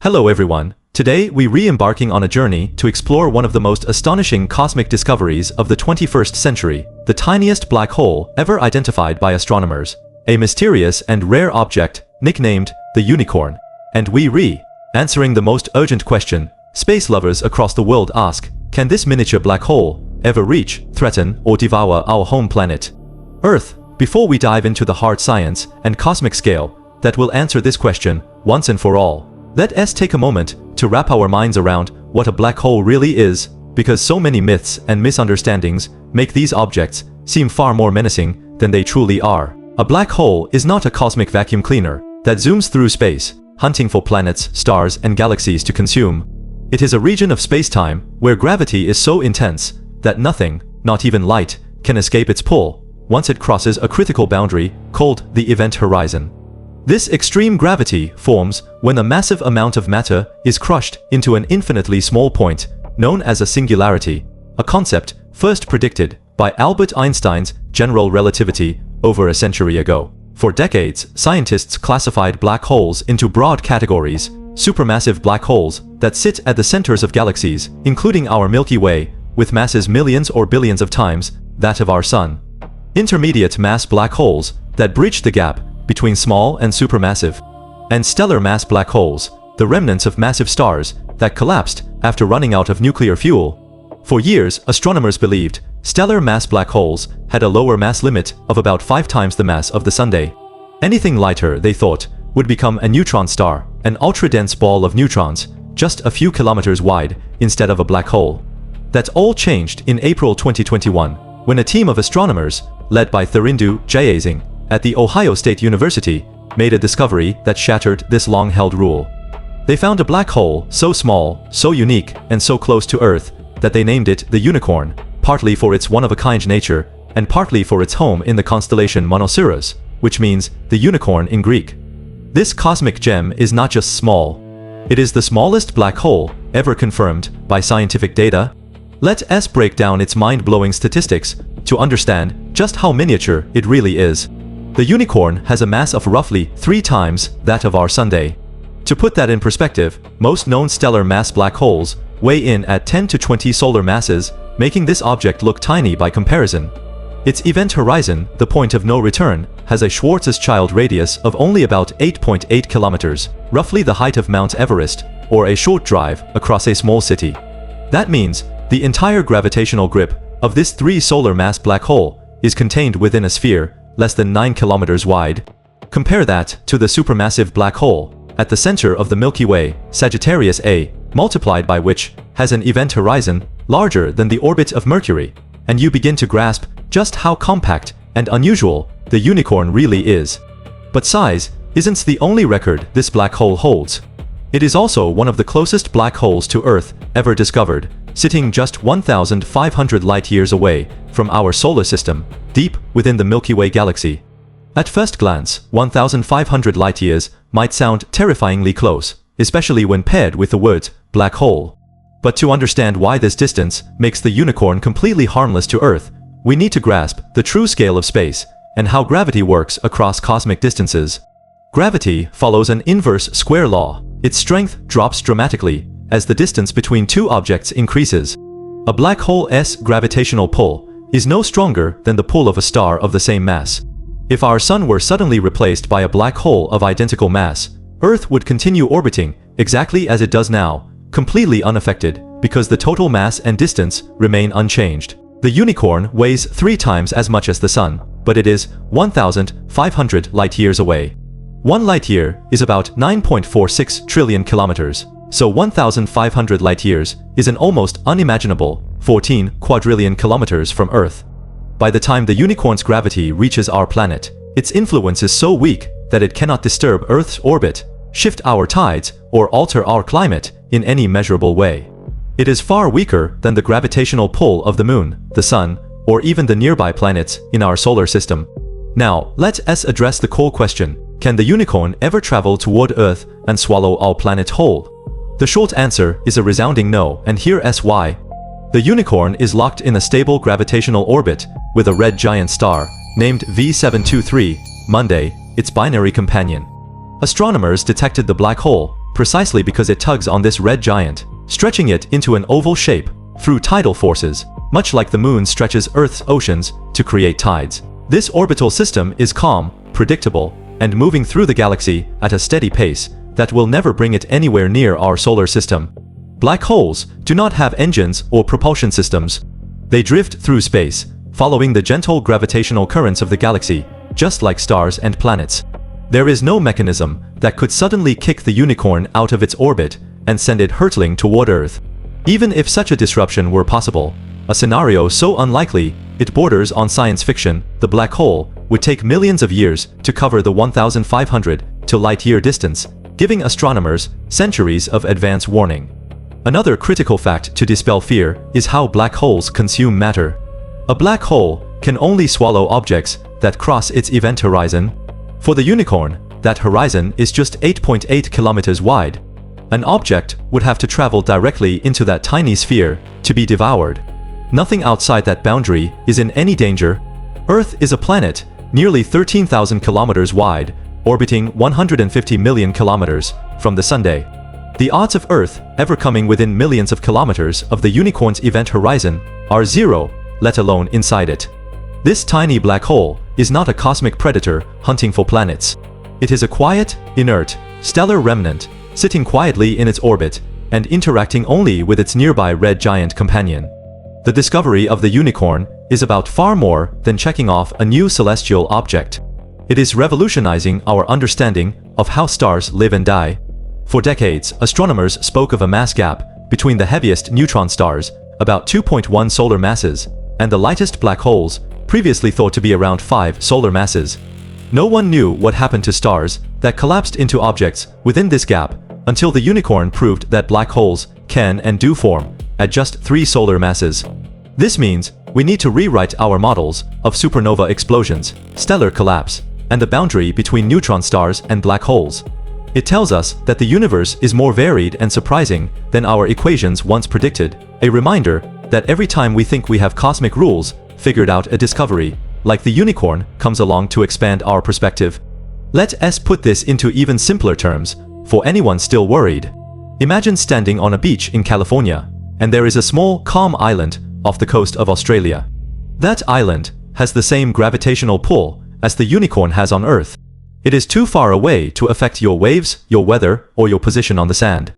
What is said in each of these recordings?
Hello everyone. Today we re-embarking on a journey to explore one of the most astonishing cosmic discoveries of the 21st century, the tiniest black hole ever identified by astronomers, a mysterious and rare object nicknamed the unicorn. And answering the most urgent question space lovers across the world ask, can this miniature black hole ever reach, threaten, or devour our home planet, Earth? Before we dive into the hard science and cosmic scale that will answer this question once and for all, let us take a moment to wrap our minds around what a black hole really is, because so many myths and misunderstandings make these objects seem far more menacing than they truly are. A black hole is not a cosmic vacuum cleaner that zooms through space, hunting for planets, stars, and galaxies to consume. It is a region of space-time where gravity is so intense that nothing, not even light, can escape its pull once it crosses a critical boundary called the event horizon. This extreme gravity forms when a massive amount of matter is crushed into an infinitely small point, known as a singularity, a concept first predicted by Albert Einstein's general relativity over a century ago. For decades, scientists classified black holes into broad categories: supermassive black holes that sit at the centers of galaxies, including our Milky Way, with masses millions or billions of times that of our Sun; intermediate mass black holes that bridge the gap between small and supermassive; and stellar mass black holes, the remnants of massive stars that collapsed after running out of nuclear fuel. For years, astronomers believed stellar mass black holes had a lower mass limit of about 5 times the mass of the Sunday. Anything lighter, they thought, would become a neutron star, an ultra-dense ball of neutrons, just a few kilometers wide instead of a black hole. That all changed in April 2021, when a team of astronomers, led by Therindu Jayasinghe, at the Ohio State University, made a discovery that shattered this long-held rule. They found a black hole so small, so unique, and so close to Earth that they named it the unicorn, partly for its one-of-a-kind nature, and partly for its home in the constellation Monoceros, which means the unicorn in Greek. This cosmic gem is not just small. It is the smallest black hole ever confirmed by scientific data. Let us break down its mind-blowing statistics to understand just how miniature it really is. The unicorn has a mass of roughly 3 times that of our Sunday. To put that in perspective, most known stellar mass black holes weigh in at 10 to 20 solar masses, making this object look tiny by comparison. Its event horizon, the point of no return, has a Schwarzschild radius of only about 8.8 kilometers, roughly the height of Mount Everest, or a short drive across a small city. That means the entire gravitational grip of this 3 solar mass black hole is contained within a sphere less than 9 kilometers wide. Compare that to the supermassive black hole at the center of the Milky Way, Sagittarius A, multiplied by which has an event horizon larger than the orbit of Mercury, and you begin to grasp just how compact and unusual the unicorn really is. But size isn't the only record this black hole holds. It is also one of the closest black holes to Earth ever discovered, sitting just 1,500 light-years away from our solar system, deep within the Milky Way galaxy. At first glance, 1,500 light-years might sound terrifyingly close, especially when paired with the word black hole. But to understand why this distance makes the unicorn completely harmless to Earth, we need to grasp the true scale of space and how gravity works across cosmic distances. Gravity follows an inverse square law. Its strength drops dramatically as the distance between 2 objects increases. A black hole's gravitational pull is no stronger than the pull of a star of the same mass. If our Sun were suddenly replaced by a black hole of identical mass, Earth would continue orbiting exactly as it does now, completely unaffected, because the total mass and distance remain unchanged. The unicorn weighs 3 times as much as the Sun, but it is 1,500 light-years away. 1 light-year is about 9.46 trillion kilometers, so 1,500 light-years is an almost unimaginable 14 quadrillion kilometers from Earth. By the time the unicorn's gravity reaches our planet, its influence is so weak that it cannot disturb Earth's orbit, shift our tides, or alter our climate in any measurable way. It is far weaker than the gravitational pull of the Moon, the Sun, or even the nearby planets in our solar system. Now, let us address the core question: can the unicorn ever travel toward Earth and swallow our planet whole? The short answer is a resounding no, and here's why. The unicorn is locked in a stable gravitational orbit with a red giant star named V723, Monday, its binary companion. Astronomers detected the black hole precisely because it tugs on this red giant, stretching it into an oval shape through tidal forces, much like the moon stretches Earth's oceans to create tides. This orbital system is calm, predictable, and moving through the galaxy at a steady pace that will never bring it anywhere near our solar system. Black holes do not have engines or propulsion systems. They drift through space, following the gentle gravitational currents of the galaxy, just like stars and planets. There is no mechanism that could suddenly kick the unicorn out of its orbit and send it hurtling toward Earth. Even if such a disruption were possible, a scenario so unlikely it borders on science fiction, the black hole would take millions of years to cover the 1,500 to light-year distance, giving astronomers centuries of advance warning. Another critical fact to dispel fear is how black holes consume matter. A black hole can only swallow objects that cross its event horizon. For the unicorn, that horizon is just 8.8 kilometers wide. An object would have to travel directly into that tiny sphere to be devoured. Nothing outside that boundary is in any danger. Earth is a planet nearly 13,000 kilometers wide, orbiting 150 million kilometers from the Sunday. The odds of Earth ever coming within millions of kilometers of the unicorn's event horizon are zero, let alone inside it. This tiny black hole is not a cosmic predator hunting for planets. It is a quiet, inert, stellar remnant, sitting quietly in its orbit and interacting only with its nearby red giant companion. The discovery of the unicorn is about far more than checking off a new celestial object. It is revolutionizing our understanding of how stars live and die. For decades, astronomers spoke of a mass gap between the heaviest neutron stars, about 2.1 solar masses, and the lightest black holes, previously thought to be around 5 solar masses. No one knew what happened to stars that collapsed into objects within this gap until the unicorn proved that black holes can and do form at just 3 solar masses. This means we need to rewrite our models of supernova explosions, stellar collapse, and the boundary between neutron stars and black holes. It tells us that the universe is more varied and surprising than our equations once predicted, a reminder that every time we think we have cosmic rules figured out, a discovery, like the unicorn, comes along to expand our perspective. Let us put this into even simpler terms, for anyone still worried. Imagine standing on a beach in California, and there is a small, calm island off the coast of Australia. That island has the same gravitational pull as the unicorn has on Earth. It is too far away to affect your waves, your weather, or your position on the sand.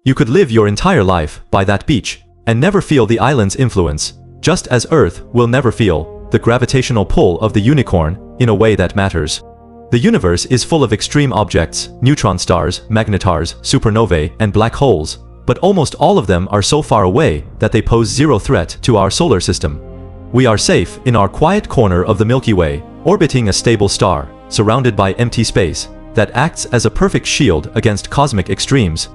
You could live your entire life by that beach and never feel the island's influence, just as Earth will never feel the gravitational pull of the unicorn in a way that matters. The universe is full of extreme objects, neutron stars, magnetars, supernovae, and black holes, but almost all of them are so far away that they pose zero threat to our solar system. We are safe in our quiet corner of the Milky Way, orbiting a stable star, surrounded by empty space, that acts as a perfect shield against cosmic extremes.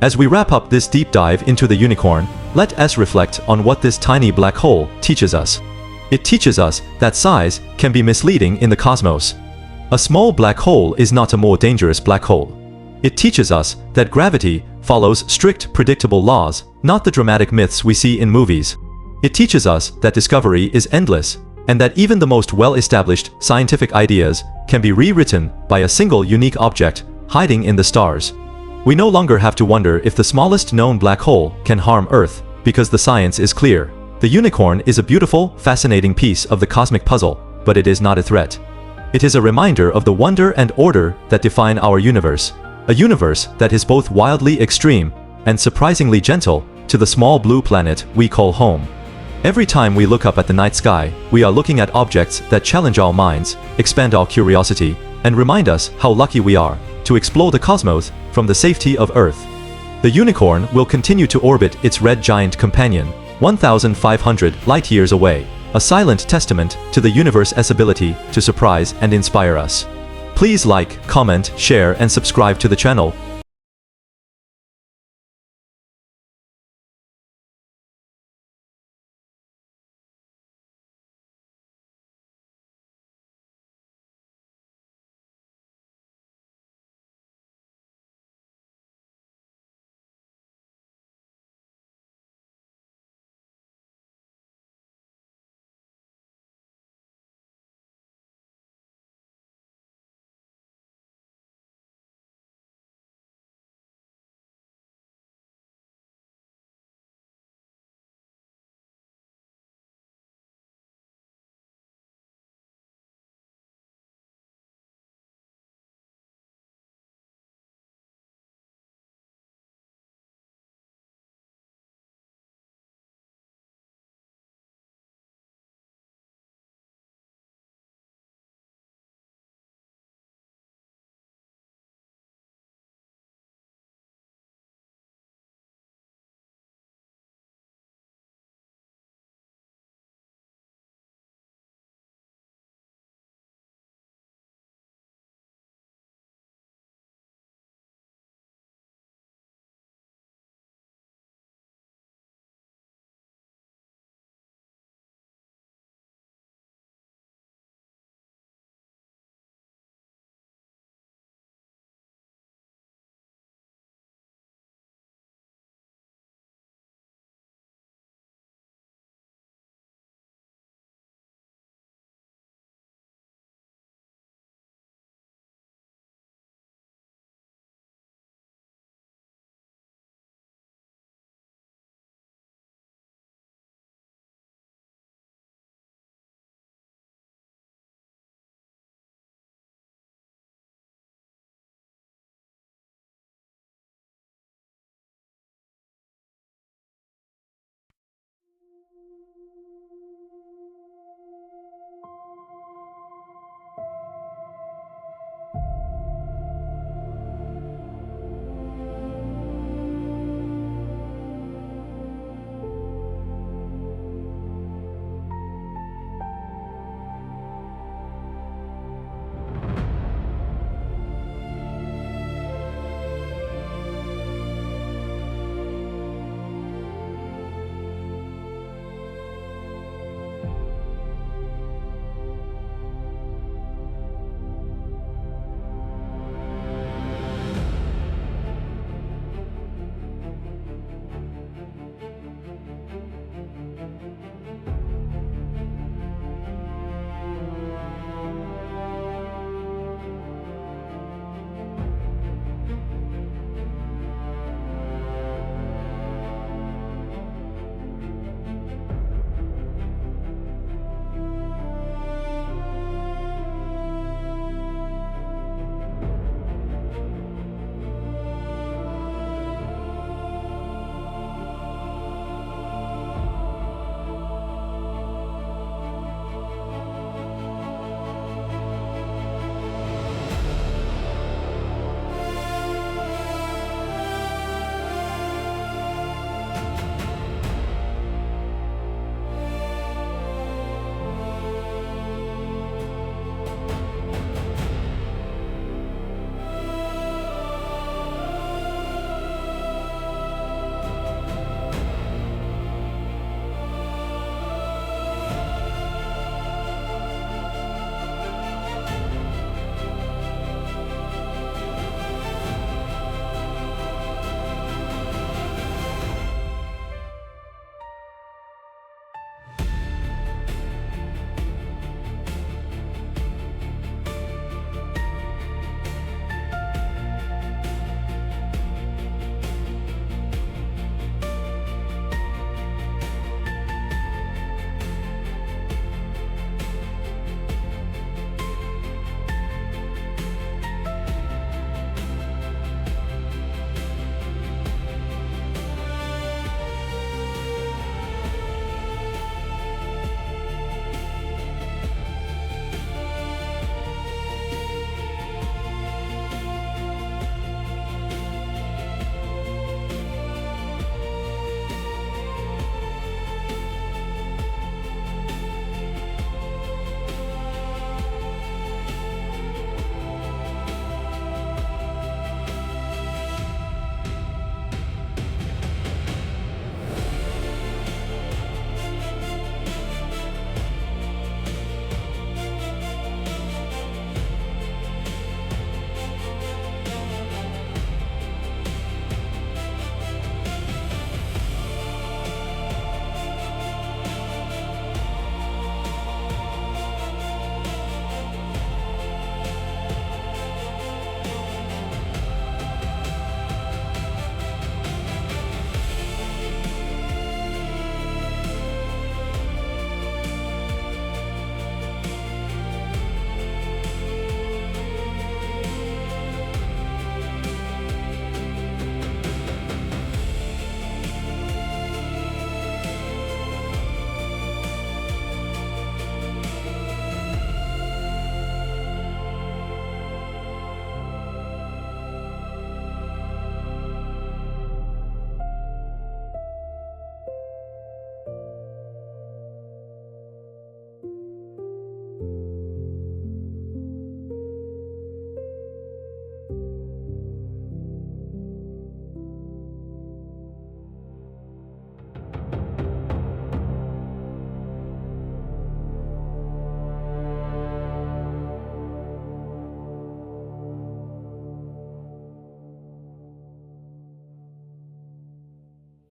As we wrap up this deep dive into the unicorn, let us reflect on what this tiny black hole teaches us. It teaches us that size can be misleading in the cosmos. A small black hole is not a more dangerous black hole. It teaches us that gravity follows strict, predictable laws, not the dramatic myths we see in movies. It teaches us that discovery is endless, and that even the most well-established scientific ideas can be rewritten by a single unique object hiding in the stars. We no longer have to wonder if the smallest known black hole can harm Earth, because the science is clear. The unicorn is a beautiful, fascinating piece of the cosmic puzzle, but it is not a threat. It is a reminder of the wonder and order that define our universe, a universe that is both wildly extreme and surprisingly gentle to the small blue planet we call home. Every time we look up at the night sky, we are looking at objects that challenge our minds, expand our curiosity, and remind us how lucky we are to explore the cosmos from the safety of Earth. The unicorn will continue to orbit its red giant companion, 1,500 light-years away, a silent testament to the universe's ability to surprise and inspire us. Please like, comment, share, and subscribe to the channel.